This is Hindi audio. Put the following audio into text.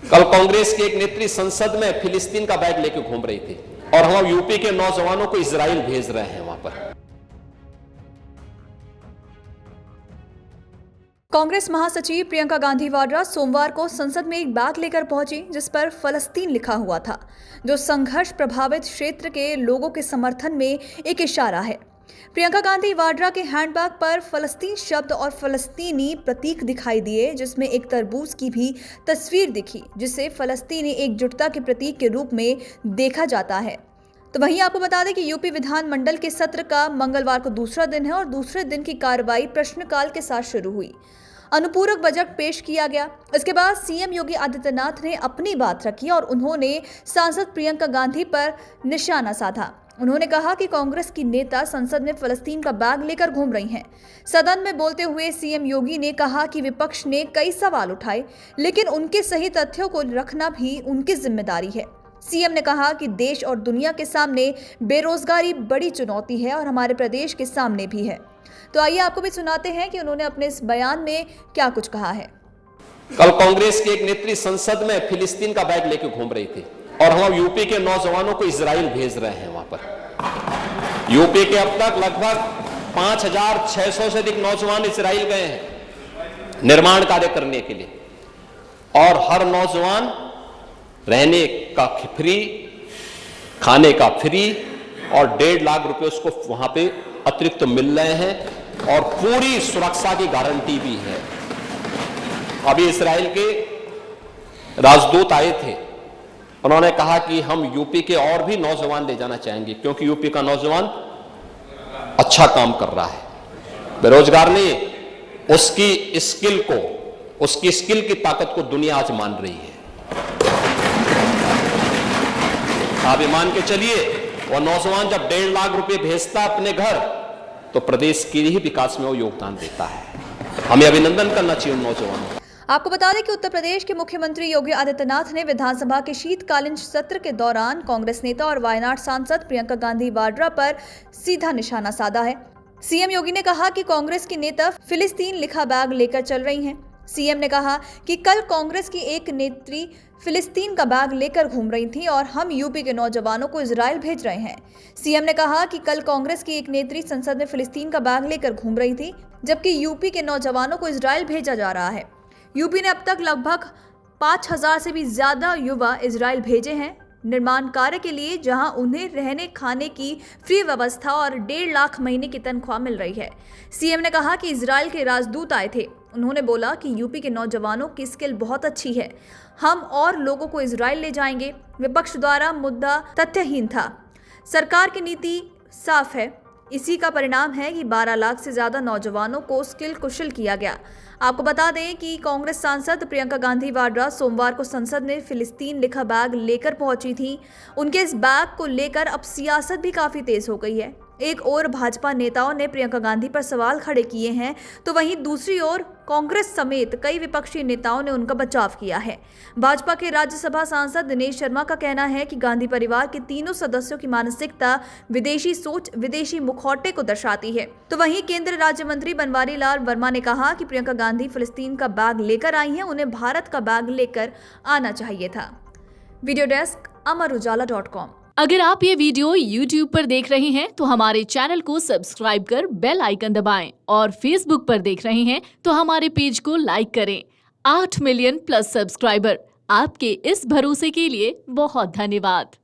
कल कांग्रेस की एक नेत्री संसद में फिलिस्तीन का बैग लेकर घूम रही थी और हम यूपी के नौजवानों को इजराइल भेज रहे हैं वहां पर। कांग्रेस महासचिव प्रियंका गांधी वाड्रा सोमवार को संसद में एक बैग लेकर पहुंची जिस पर फलस्तीन लिखा हुआ था, जो संघर्ष प्रभावित क्षेत्र के लोगों के समर्थन में एक इशारा है। प्रियंका गांधी वाड्रा के हैंडबैग पर फलस्तीन शब्द और फलस्तीनी प्रतीक दिखाई दिए, जिसमें एक तरबूज की भी तस्वीर दिखी, जिसे फलस्तीनी एकजुटता के प्रतीक के रूप में देखा जाता है। तो वहीं आपको बता दें कि यूपी विधानमंडल के सत्र का मंगलवार को दूसरा दिन है और दूसरे दिन की कार्रवाई प्रश्नकाल के साथ शुरू हुई। अनुपूरक बजट पेश किया गया। इसके बाद सीएम योगी आदित्यनाथ ने अपनी बात रखी और उन्होंने सांसद प्रियंका गांधी पर निशाना साधा। उन्होंने कहा कि कांग्रेस की नेता संसद में फलस्तीन का बैग लेकर घूम रही हैं। सदन में बोलते हुए सीएम योगी ने कहा कि विपक्ष ने कई सवाल उठाए, लेकिन उनके सही तथ्यों को रखना भी उनकी जिम्मेदारी है। सीएम ने कहा कि देश और दुनिया के सामने बेरोजगारी बड़ी चुनौती है और हमारे प्रदेश के सामने भी है। तो आइए आपको भी सुनाते हैं कि उन्होंने अपने इस बयान में क्या कुछ कहा है। कल कांग्रेस की एक नेत्री संसद में फिलिस्तीन का बैग लेकर घूम रही थी और हम यूपी के नौजवानों को इजराइल भेज रहे हैं वहां पर। यूपी के अब तक लगभग 5,600 से अधिक नौजवान इजराइल गए हैं निर्माण कार्य करने के लिए, और हर नौजवान रहने का फ्री, खाने का फ्री और 1.5 लाख रुपए उसको वहां पे अतिरिक्त मिल रहे हैं और पूरी सुरक्षा की गारंटी भी है। अभी इजराइल के राजदूत आए थे, उन्होंने कहा कि हम यूपी के और भी नौजवान ले जाना चाहेंगे, क्योंकि यूपी का नौजवान अच्छा काम कर रहा है, बेरोजगार नहीं, उसकी स्किल की ताकत को दुनिया आज मान रही है। आप ये मान के चलिए, वो नौजवान जब 1.5 लाख रुपए भेजता अपने घर, तो प्रदेश के ही विकास में वो योगदान देता है। हमें अभिनंदन करना चाहिए उन नौजवानों का। आपको बता दें कि उत्तर प्रदेश के मुख्यमंत्री योगी आदित्यनाथ ने विधानसभा के शीतकालीन सत्र के दौरान कांग्रेस नेता और वायनाड सांसद प्रियंका गांधी वाड्रा पर सीधा निशाना साधा है। सीएम योगी ने कहा कि कांग्रेस की नेता फिलिस्तीन लिखा बैग लेकर चल रही हैं। सीएम ने कहा कि कल कांग्रेस की एक नेत्री फिलिस्तीन का बैग लेकर घूम रही थी और हम यूपी के नौजवानों को इजराइल भेज रहे हैं। सीएम ने कहा कि कल कांग्रेस की एक नेत्री संसद में फिलिस्तीन का बैग लेकर घूम रही थी, जबकि यूपी के नौजवानों को इजराइल भेजा जा रहा है। यूपी ने अब तक लगभग 5,000 से भी ज्यादा युवा इजराइल भेजे हैं निर्माण कार्य के लिए, जहां उन्हें रहने खाने की फ्री व्यवस्था और 1.5 लाख महीने की तनख्वाह मिल रही है। सीएम ने कहा कि इजराइल के राजदूत आए थे। उन्होंने बोला कि यूपी के नौजवानों की स्किल बहुत अच्छी है, हम और लोगों को इजराइल ले जाएंगे। विपक्ष द्वारा मुद्दा तथ्यहीन था, सरकार की नीति साफ है। इसी का परिणाम है कि 12 लाख से ज्यादा नौजवानों को स्किल कुशल किया गया। आपको बता दें कि कांग्रेस सांसद प्रियंका गांधी वाड्रा सोमवार को संसद में फिलिस्तीन लिखा बैग लेकर पहुंची थी। उनके इस बैग को लेकर अब सियासत भी काफी तेज हो गई है। एक ओर भाजपा नेताओं ने प्रियंका गांधी पर सवाल खड़े किए हैं, तो वहीं दूसरी ओर कांग्रेस समेत कई विपक्षी नेताओं ने उनका बचाव किया है। भाजपा के राज्यसभा सांसद दिनेश शर्मा का कहना है कि गांधी परिवार के तीनों सदस्यों की मानसिकता विदेशी सोच, विदेशी मुखौटे को दर्शाती है। तो वहीं केंद्रीय राज्य मंत्री बनवारी लाल वर्मा ने कहा कि प्रियंका गांधी फिलिस्तीन का बैग लेकर आई हैं, उन्हें भारत का बैग लेकर आना चाहिए था। Video desk amarujala.com। अगर आप ये वीडियो YouTube पर देख रहे हैं तो हमारे चैनल को सब्सक्राइब कर बेल आइकन दबाएं, और Facebook पर देख रहे हैं तो हमारे पेज को लाइक करें। 8 मिलियन प्लस सब्सक्राइबर, आपके इस भरोसे के लिए बहुत धन्यवाद।